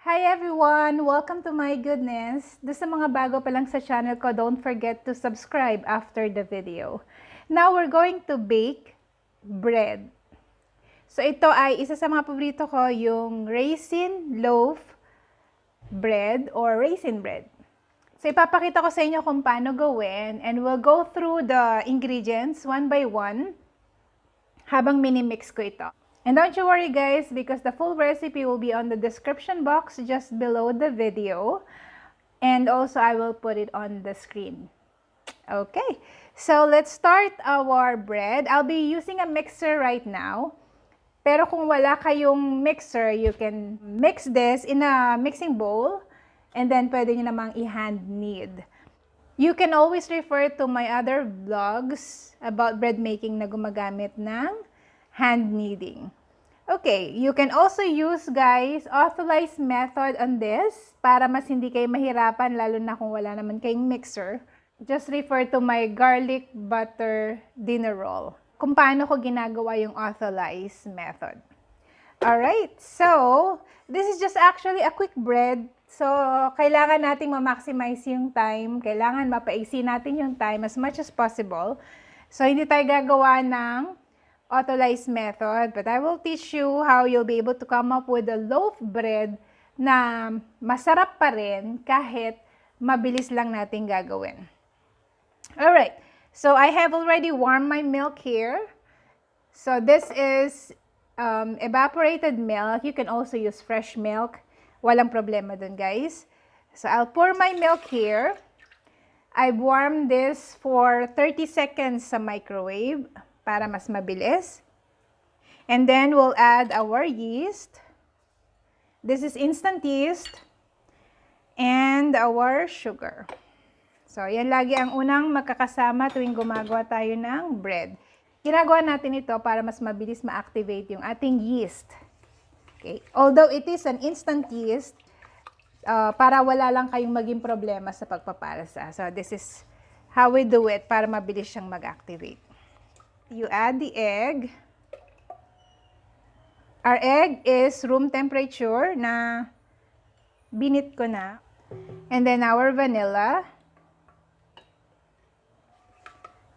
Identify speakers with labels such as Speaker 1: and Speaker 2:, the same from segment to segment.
Speaker 1: Hi everyone! Welcome to my goodness. Do sa mga bago pa lang sa channel ko, don't forget to subscribe after the video. Now we're going to bake bread. So ito ay isa sa mga paborito ko, yung raisin loaf bread or raisin bread. So ipapakita ko sa inyo kung paano gawin and we'll go through the ingredients one by one habang mini-mix ko ito. And don't you worry guys, because the full recipe will be on the description box just below the video. And also I will put it on the screen. Okay, so let's start our bread. I'll be using a mixer right now. Pero kung wala kayong mixer, you can mix this in a mixing bowl. And then pwede nyo namang i-hand knead. You can always refer to my other vlogs about bread making na gumagamit ng hand kneading. Okay, you can also use guys authorized method on this para mas hindi kayo mahirapan lalo na kung wala naman kayong mixer. Just refer to my garlic butter dinner roll kung paano ko ginagawa yung authorized method. Alright, so this is just actually a quick bread. So, kailangan nating ma-maximize yung time. Kailangan mapaiksi natin yung time as much as possible. So, hindi tayo gagawa ng authorized method, but I will teach you how you'll be able to come up with a loaf bread na masarap pa rin kahit mabilis lang natin gagawin. Alright, so I have already warmed my milk here. So this is evaporated milk. You can also use fresh milk. Walang problema dun guys. So I'll pour my milk here. I've warmed this for 30 seconds sa microwave para mas mabilis. And then we'll add our yeast. This is instant yeast. And our sugar. So, yan lagi ang unang magkakasama tuwing gumagawa tayo ng bread. Ginagawa natin ito para mas mabilis ma-activate yung ating yeast. Okay? Although it is an instant yeast, para wala lang kayong maging problema sa pagpapalasa. So, this is how we do it para mabilis siyang mag-activate. You add the egg. Our egg is room temperature na binit ko na. And then our vanilla.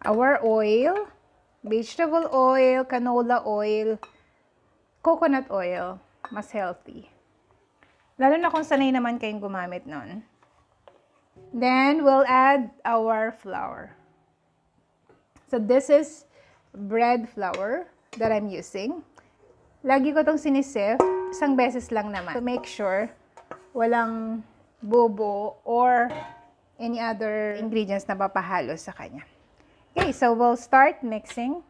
Speaker 1: Our oil. Vegetable oil, canola oil, coconut oil. Mas healthy. Lalo na kung sanay naman kayong gumamit nun. Then we'll add our flour. So this is bread flour that I'm using. Lagi ko itong sinisip, isang beses lang naman to make sure walang bobo or any other ingredients na papahalo sa kanya. Okay, so we'll start mixing.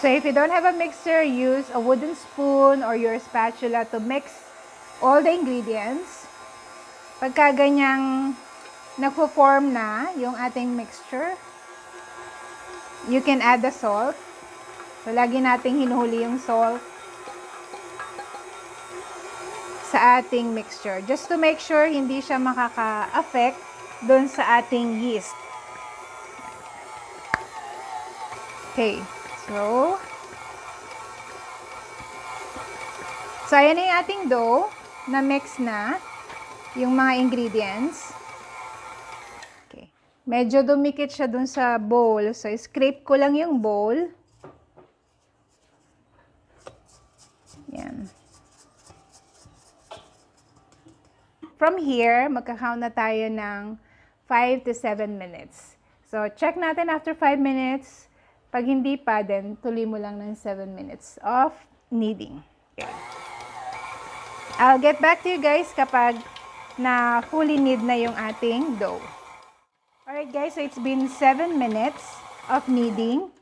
Speaker 1: So if you don't have a mixer, use a wooden spoon or your spatula to mix all the ingredients. Pagka ganyang nagpo-form na yung ating mixture, you can add the salt. So, lagi nating hinuhuli yung salt sa ating mixture. Just to make sure hindi siya makaka-affect dun sa ating yeast. Okay. So ayan na yung ating dough na mix na yung mga ingredients. Okay. Medyo dumikit siya dun sa bowl. So, scrape ko lang yung bowl. Yan. From here, magka-count na tayo ng 5 to 7 minutes. So, check natin after 5 minutes. Pag hindi pa, then tuloy mo lang ng 7 minutes of kneading. Okay. I'll get back to you guys kapag na fully knead na yung ating dough. Alright guys, so it's been 7 minutes of kneading.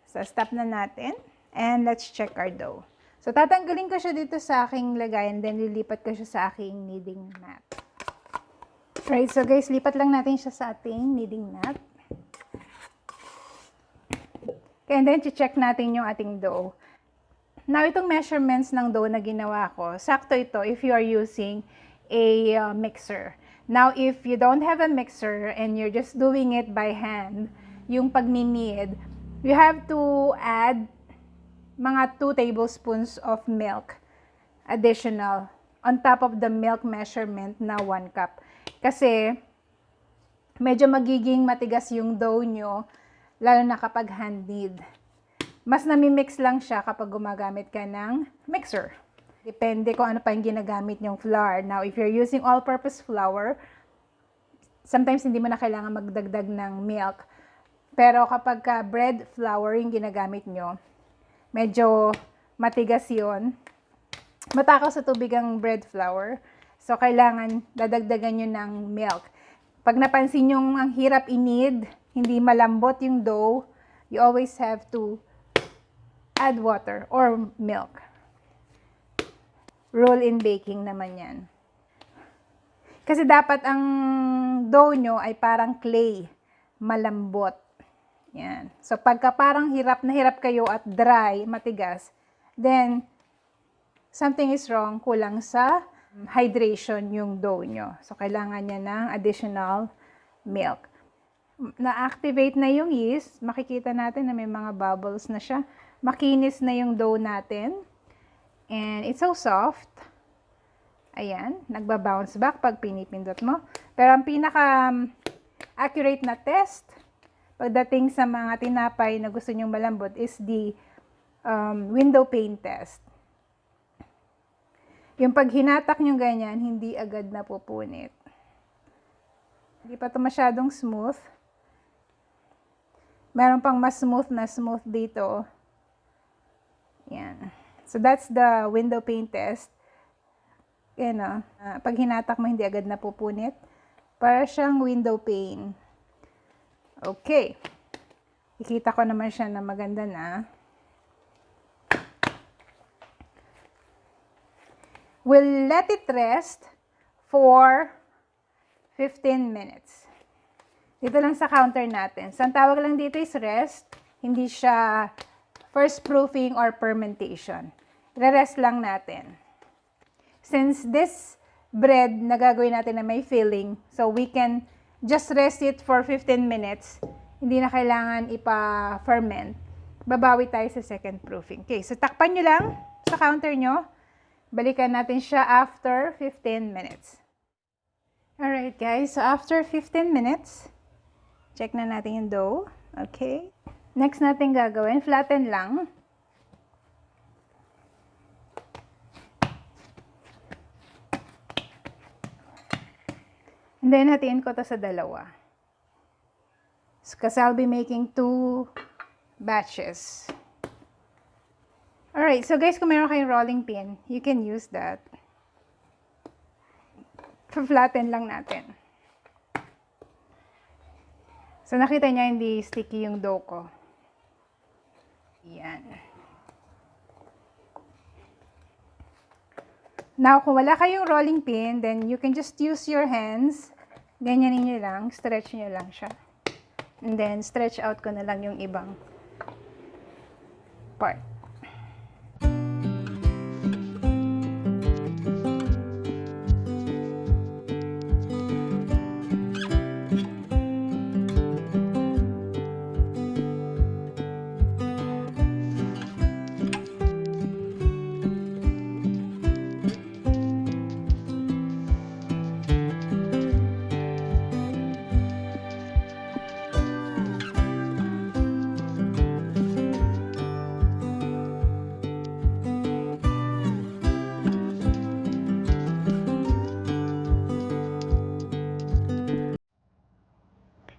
Speaker 1: So stop na natin. And let's check our dough. So tatanggalin ko siya dito sa aking lagayan, then lilipat ko siya sa aking kneading mat. Right, so guys, lipat lang natin siya sa ating kneading mat. Okay, and then check natin yung ating dough. Now, itong measurements ng dough na ginawa ko, sakto ito if you are using a mixer. Now, if you don't have a mixer and you're just doing it by hand, yung pagni-knead, you have to add mga 2 tablespoons of milk additional on top of the milk measurement na 1 cup. Kasi medyo magiging matigas yung dough nyo, lalo na kapag hand knead. Mas nami-mix lang siya kapag gumagamit ka ng mixer. Depende kung ano pa yung ginagamit nyong flour. Now, if you're using all-purpose flour, sometimes hindi mo na kailangan magdagdag ng milk. Pero kapag bread flour yung ginagamit nyo, medyo matigas yun. Matakaw sa tubig ang bread flour. So, kailangan dadagdagan nyo ng milk. Pag napansin nyo ang hirap i-knead, hindi malambot yung dough, you always have to add water or milk. Rule in baking naman yan. Kasi dapat ang dough nyo ay parang clay, malambot. Yan. So, pagka parang hirap na hirap kayo at dry, matigas, then, something is wrong, kulang sa hydration yung dough nyo. So, kailangan niya ng additional milk. Na-activate na yung yeast. Makikita natin na may mga bubbles na siya. Makinis na yung dough natin. And it's so soft. Ayan, nagba-bounce back pag pinipindot mo. Pero ang pinaka-accurate na test pagdating sa mga tinapay na gusto nyong malambot is the window pane test. Yung pag hinatak nyo ganyan, hindi agad na pupunit. Hindi pa ito masyadong smooth. Meron pang mas smooth na smooth dito. Yan. So, that's the window pane test. Yan, pag hinatak mo, hindi agad na pupunit. Para siyang window pane. Okay. Ikita ko naman siya na maganda na. We'll let it rest for 15 minutes. Dito lang sa counter natin. So, ang tawag lang dito is rest. Hindi siya first proofing or fermentation. Re-rest lang natin. Since this bread na gagawin natin na may filling, so we can just rest it for 15 minutes. Hindi na kailangan ipa-ferment. Babawi tayo sa second proofing. Okay, so takpan nyo lang sa counter nyo. Balikan natin siya after 15 minutes. Alright guys, so after 15 minutes, check na natin yung dough. Okay. Next natin gagawin, flatten lang. And then, hatiin ko to sa dalawa. Because I'll be making 2 batches. Alright, so guys, kung meron kayong rolling pin, you can use that. Flatten lang natin. So, nakita niya hindi sticky yung dough ko. Yan. Now, kung wala kayong rolling pin, then you can just use your hands. Ganyanin nyo lang. Stretch nyo lang siya. And then, stretch out ko na lang yung ibang part.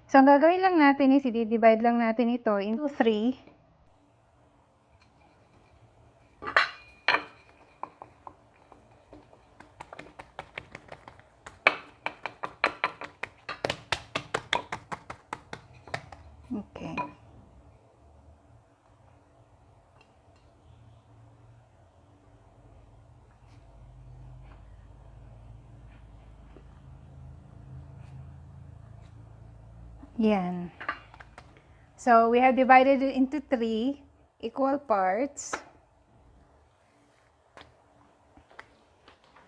Speaker 1: So, ang gagawin lang natin is, i-divide lang natin ito into 3. Okay. Yan. So, we have divided it into 3 equal parts.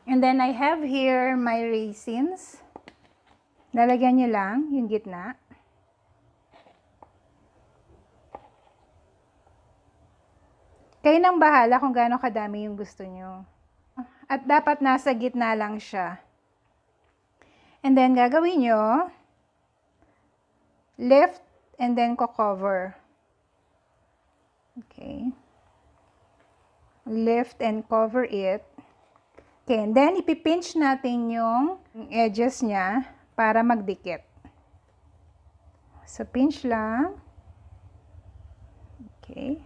Speaker 1: And then, I have here my raisins. Lalagyan nyo lang yung gitna. Kayo nang bahala kung gaano kadami yung gusto nyo. At dapat nasa gitna lang siya. And then, gagawin nyo, lift, and then cover. Okay. Lift and cover it. Okay, and then ipipinch natin yung edges niya para magdikit. So, pinch lang. Okay.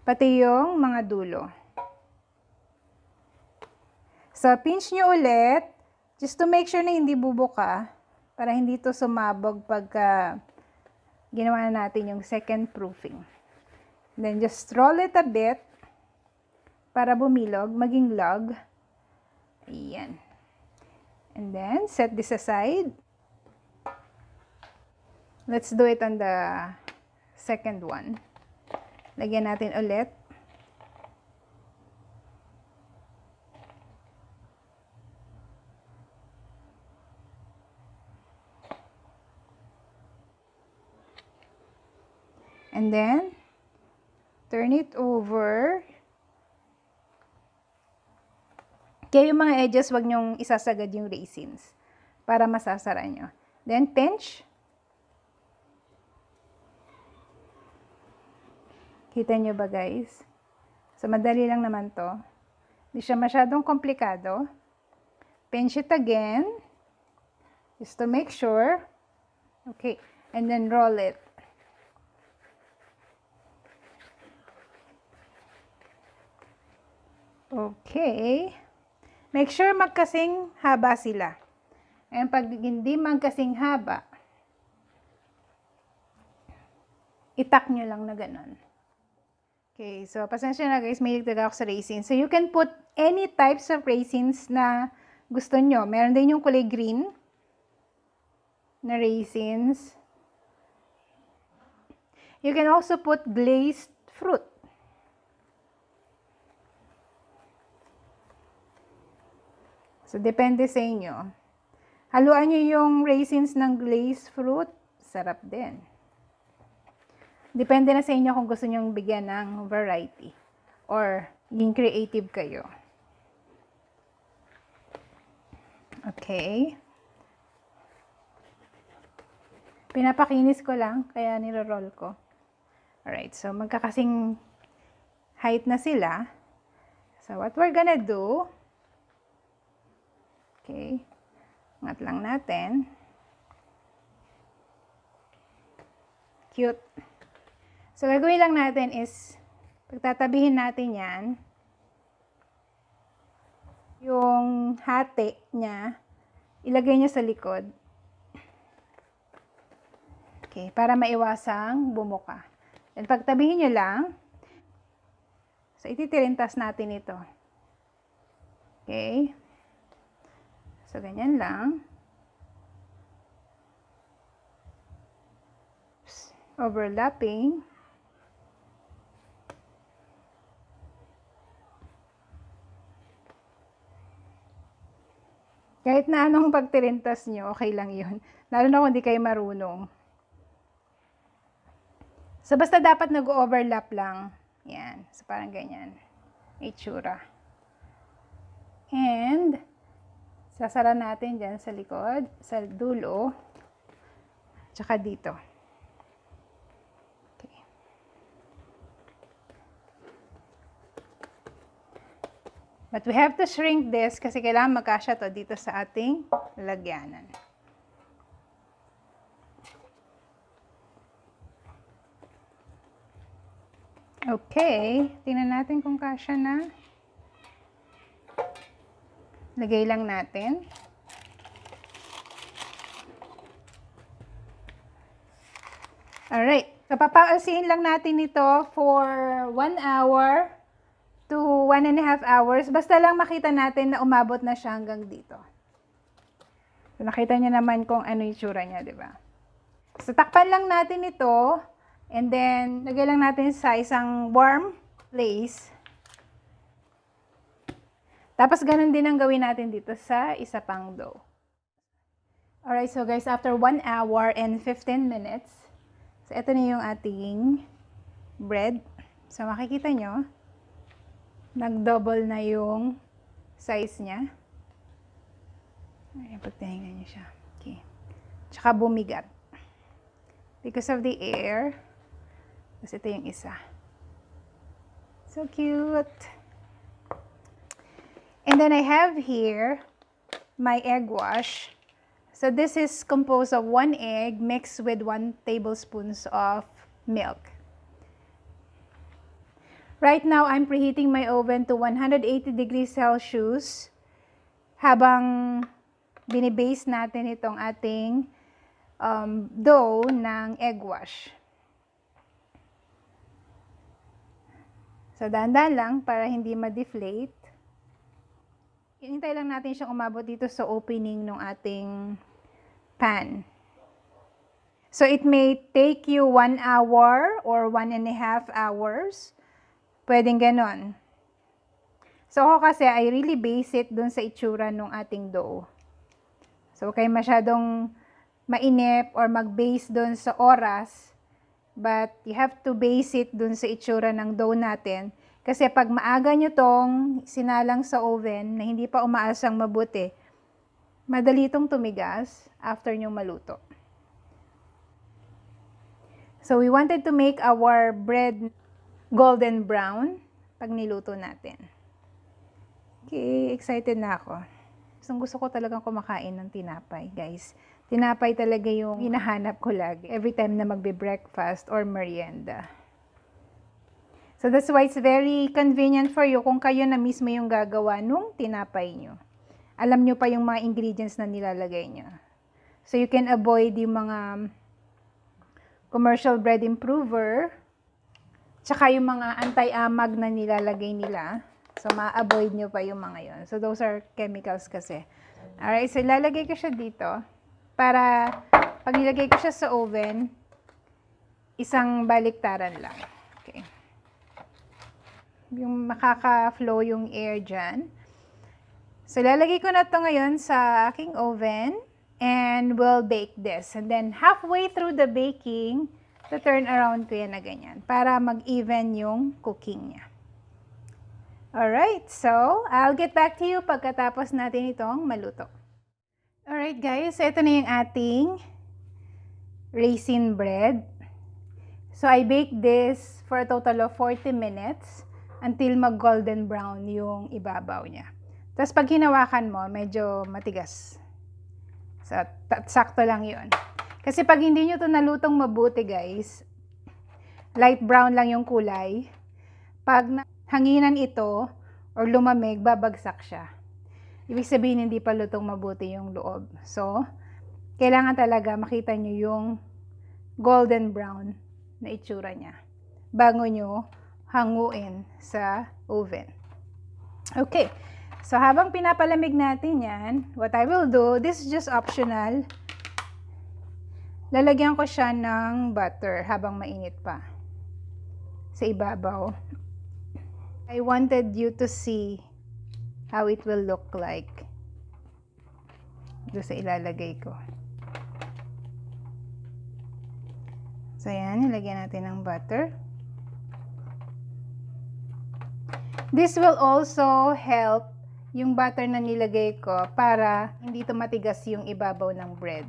Speaker 1: Pati yung mga dulo. So, pinch nyo ulit, just to make sure na hindi bubuka, para hindi to sumabog pagka ginawa na natin yung second proofing. Then, just roll it a bit, para bumilog, maging log. Ayan. And then, set this aside. Let's do it on the second one. Lagyan natin ulit. And then, turn it over. Kaya yung mga edges, wag nyong isasagad yung raisins para masasara nyo. Then, pinch. Kita nyo ba, guys? So, madali lang naman to. Hindi siya masyadong komplikado. Pinch it again. Just to make sure. Okay. And then, roll it. Okay. Make sure magkasing haba sila. And pag hindi magkasing haba, itak nyo lang na ganun. Okay, so pasensya na guys, may ligtad ako sa raisins. So you can put any types of raisins na gusto nyo. Meron din yung kulay green na raisins. You can also put glazed fruit. So depende sa inyo. Haluan nyo yung raisins ng glazed fruit. Sarap din. Depende na sa inyo kung gusto nyong bigyan ng variety or maging creative kayo. Okay. Pinapakinis ko lang, kaya niro-roll ko. Alright, so magkakasing height na sila. So what we're gonna do, okay, angat lang natin. Cute. So, gagawin lang natin is, pagtatabihin natin yan, yung hati niya, ilagay niyo sa likod. Okay, para maiwasang bumuka. Then, pagtabihin niyo lang, so, ititirintas natin ito. Okay. So, ganyan lang. Overlapping. Kahit na anong pagtirintas nyo, okay lang yun. Lalo na kung hindi kayo marunong. So, basta dapat nag-overlap lang. Yan. So, parang ganyan. Itsura. And, sasara natin dyan sa likod, sa dulo, tsaka dito. Okay. But we have to shrink this kasi kailangan magkasya to dito sa ating lagyanan. Okay. Tingnan natin kung kasya na. Lagay lang natin. Alright. So, papaalsihin lang natin ito for 1 hour to 1.5 hours. Basta lang makita natin na umabot na siya hanggang dito. So, nakita niyo naman kung ano yung tsura niya, di ba? So, takpan lang natin ito. And then, lagay lang natin sa isang warm place. Tapos, ganun din ang gawin natin dito sa isa pang dough. Alright, so guys, after 1 hour and 15 minutes, So, ito na yung ating bread. So, makikita nyo, nag-double na yung size niya. Ayan, pagtahingan nyo siya. Okay. Tsaka bumigat. Because of the air. Tapos ito yung isa. So cute! And then I have here my egg wash. So this is composed of 1 egg mixed with 1 tablespoon of milk. Right now, I'm preheating my oven to 180 degrees Celsius habang binibase natin itong ating dough ng egg wash. So, dahan-dahan lang para hindi ma-deflate. Hinintay lang natin siyang umabot dito sa opening ng ating pan. So, it may take you 1 hour or 1.5 hours. Pwedeng ganon. So, ako kasi, I really base it dun sa itsura ng ating dough. So, okay masyadong mainip or mag-base dun sa oras. But, you have to base it dun sa itsura ng dough natin. Kasi pag maaga nyo tong sinalang sa oven na hindi pa umaasang mabuti, madali itong tumigas after nyo maluto. So, we wanted to make our bread golden brown pag niluto natin. Okay, excited na ako. Gusto ko talagang kumakain ng tinapay, guys. Tinapay talaga yung hinahanap ko lagi every time na magbe-breakfast or merienda. So that's why it's very convenient for you kung kayo na mismo yung gagawa nung tinapay nyo. Alam nyo pa yung mga ingredients na nilalagay nyo. So you can avoid yung mga commercial bread improver, tsaka yung mga anti-amag na nilalagay nila. So ma-avoid nyo pa yung mga yon. So those are chemicals kasi. Alright, so ilalagay ko siya dito. Para pag nilagay ko siya sa oven, isang baliktaran lang. Okay. Yung makaka-flow yung air dyan. So, lalagay ko na to ngayon sa aking oven and we'll bake this. And then, halfway through the baking, to turn around ko yan na ganyan para mag-even yung cooking niya. Alright, so, I'll get back to you pagkatapos natin itong maluto. Alright guys, ito na yung ating raisin bread. So, I baked this for a total of 40 minutes until mag-golden brown yung ibabaw niya. Tapos, pag hinawakan mo, medyo matigas. So, sakto lang yun. Kasi pag hindi nyo ito nalutong mabuti guys, light brown lang yung kulay. Pag hanginan ito or lumamig, babagsak siya. Ibig sabihin, hindi pa lutong mabuti yung loob. So, kailangan talaga makita nyo yung golden brown na itsura niya bago nyo hanguin sa oven. Okay. So, habang pinapalamig natin yan, what I will do, this is just optional. Lalagyan ko siya ng butter habang mainit pa sa ibabaw. I wanted you to see how it will look like. Ito sa ilalagay ko. So, yan. Nilagyan natin ng butter. This will also help yung butter na nilagay ko para hindi ito matigas yung ibabaw ng bread.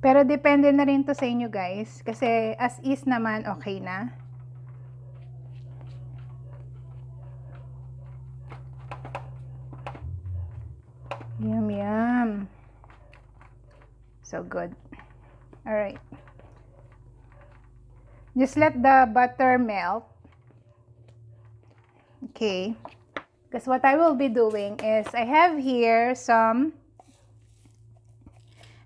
Speaker 1: Pero depende na rin to sa inyo guys. Kasi as is naman, okay na. Yum, yum. So good. Alright. Just let the butter melt. Okay. Because what I will be doing is, I have here some,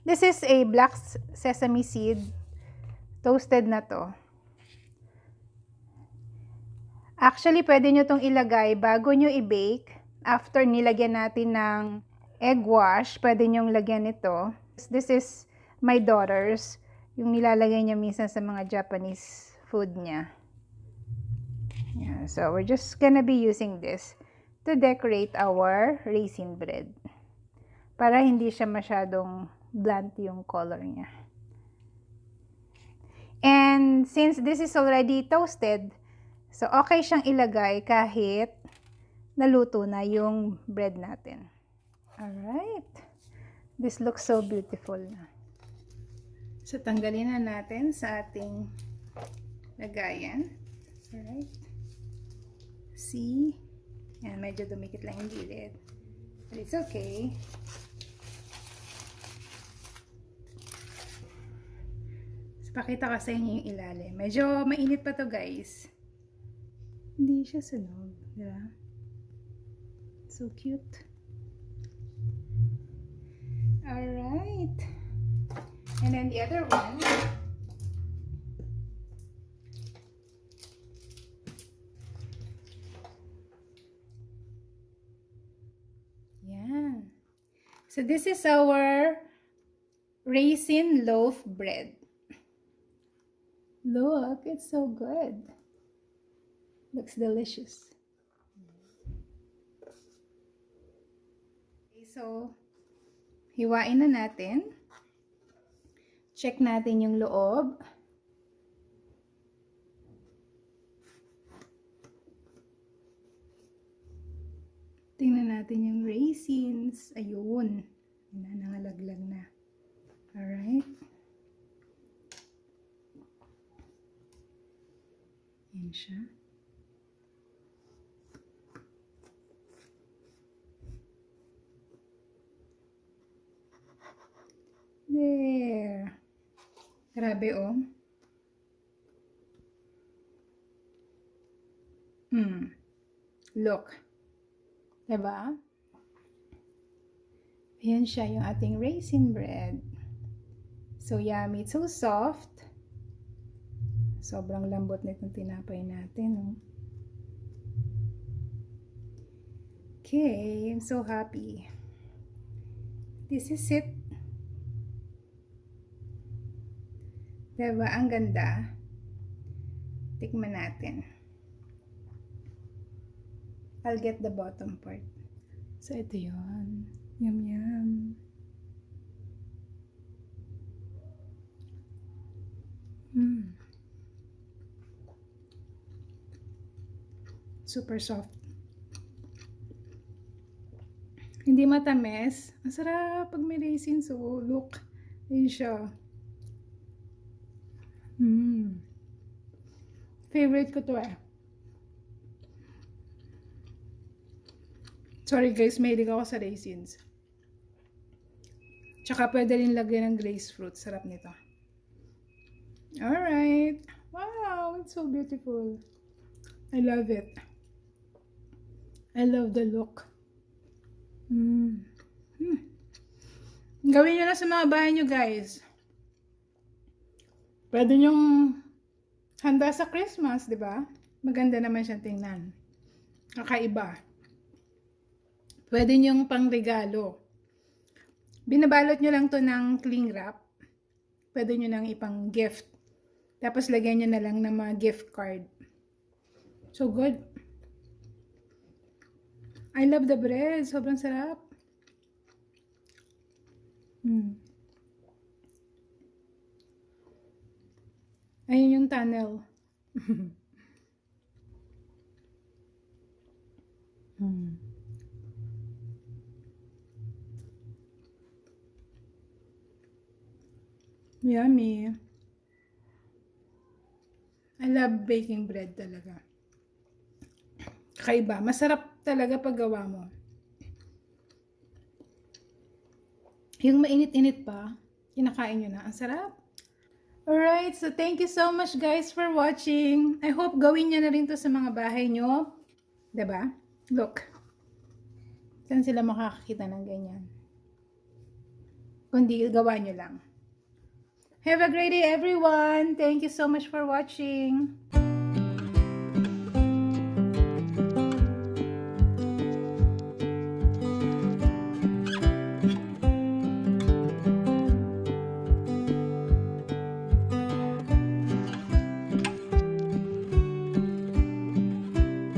Speaker 1: this is a black sesame seed. Toasted na to. Actually, pwede nyo itong ilagay bago nyo i-bake. After nilagyan natin ng egg wash, pwede nyong lagyan ito. This is my daughter's. Yung nilalagay niya minsan sa mga Japanese food niya. Yeah, so, we're just gonna be using this to decorate our raisin bread. para hindi siya masyadong blunt yung color niya. And since this is already toasted, so okay siyang ilagay kahit naluto na yung bread natin. Alright. This looks so beautiful na. So, tanggalin na natin sa ating lagayan. Alright. See? Yan, medyo dumikit lang yung gilid. But it's okay. So, pakita ko sa inyo yung ilalim. Medyo mainit pa to, guys. Hindi siya sunog. Diba? So cute. Alright. And then the other one. Yan. So this is our raisin loaf bread. Look, it's so good. Looks delicious. Okay, so hiwain na natin. Check natin yung loob. Tingnan natin yung raisins. Ayun. Nangangalaglag na. Alright. Yan siya. There. Grabe, oh. Look. Diba? Ayan siya yung ating raisin bread. So yummy. It's so soft. Sobrang lambot nitong tinapay natin, oh. Okay. I'm so happy. This is it. Diba? Ang ganda. Tikman natin. I'll get the bottom part. So, ito yun. Yum, yum. Super soft. Hindi matamis. Ang sarap pag may raisins. So, look. Ayun siya. Favorite ko to eh. Sorry guys, mahilig ako sa raisins. Tsaka pwede rin lagyan ng glazed fruit. Sarap nito. Alright. Wow, it's so beautiful. I love it. I love the look. Gawin nyo na sa mga bahay nyo, guys. Pwede nyong handa sa Christmas, di ba? Maganda naman siyang tingnan. Kakaiba. Pwede nyong pangregalo. Binabalot nyo lang to ng cling wrap. Pwede nyo nang ipang gift. Tapos lagyan nyo na lang ng mga gift card. So good. I love the bread. Sobrang sarap. Ayun yung tunnel. Yummy. I love baking bread talaga. Kakaiba. Masarap talaga pag gawa mo. Yung mainit-init pa, kinakain nyo na. Ang sarap. Alright, so thank you so much guys for watching. I hope gawin nyo na rin to sa mga bahay nyo. Diba? Look. Saan sila makakakita ng ganyan? Kundi gawa nyo lang. Have a great day everyone. Thank you so much for watching.